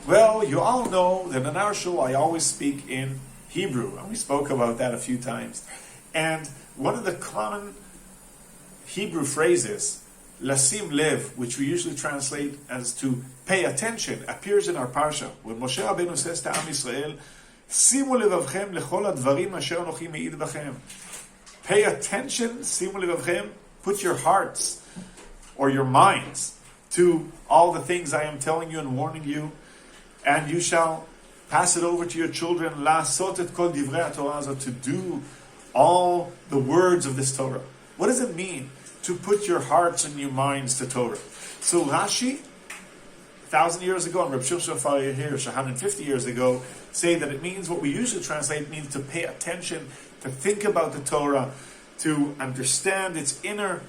Well, you all know that in our shul I always speak in Hebrew, and we spoke about that a few times. And one of the common Hebrew phrases, lasim lev, which we usually translate as to pay attention, appears in our parsha. When Moshe Rabbeinu says to Am Yisrael, simu levavchem lechol advarim asher anochi me'id bachem. Pay attention, simu levavchem, put your hearts or your minds to all the things I am telling you and warning you, and you shall pass it over to your children, la'asot et kol divrei HaTorah, to do all the words of this Torah. What does it mean to put your hearts and your minds to Torah? So Rashi, 1,000 years ago, and Reb Shimshon Hirsch 150 years ago, say that it means what we usually translate means to pay attention, to think about the Torah, to understand its inner,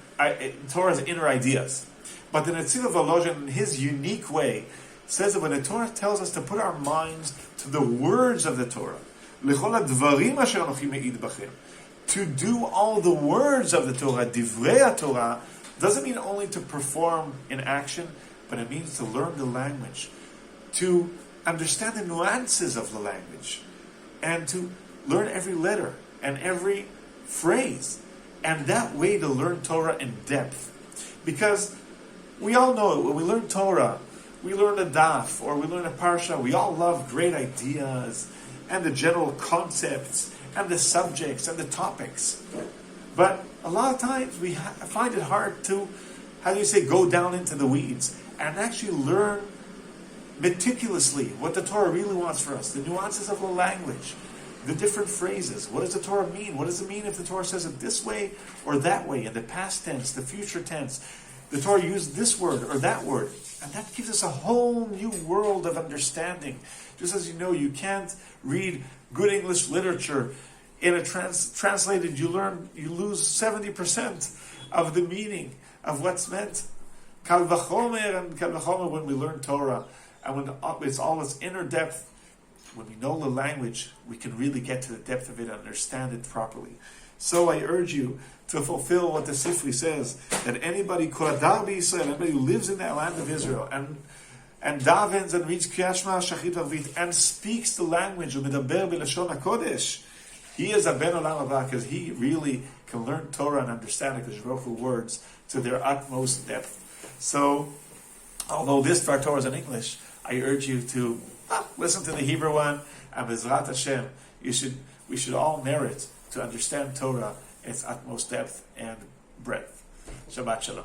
Torah's inner ideas. But the Netziv Volozhin, in his unique way, says that when the Torah tells us to put our minds to the words of the Torah, lechol advarim asher anochi me'id bachem, to do all the words of the Torah, divrei Torah, doesn't mean only to perform in action, but it means to learn the language, to understand the nuances of the language, and to learn every letter and every phrase, and that way to learn Torah in depth. Because we all know when we learn Torah, we learn a daf or we learn a parsha, we all love great ideas and the general concepts and the subjects and the topics. But a lot of times we find it hard to, go down into the weeds and actually learn meticulously what the Torah really wants for us, the nuances of the language, the different phrases. What does the Torah mean? What does it mean if the Torah says it this way or that way, in the past tense, the future tense? The Torah used this word or that word. And that gives us a whole new world of understanding. Just as you know, you can't read good English literature in a translated, you lose 70% of the meaning of what's meant. Kal v'chomer and kal v'chomer when we learn Torah, and when it's all its inner depth, when we know the language, we can really get to the depth of it and understand it properly. So I urge you to fulfill what the Sifri says, that anybody who lives in that land of Israel and davens and reads Kriyat Shema Shachrit V'Arvit and speaks the language u'medaber b'lashon HaKodesh, he is a ben olam haba, because he really can learn Torah and understand the Baruch Hu words to their utmost depth. So, although this Torah is in English, I urge you to listen to the Hebrew one, and B'ezrat Hashem, we should all merit to understand Torah in its utmost depth and breadth. Shabbat Shalom.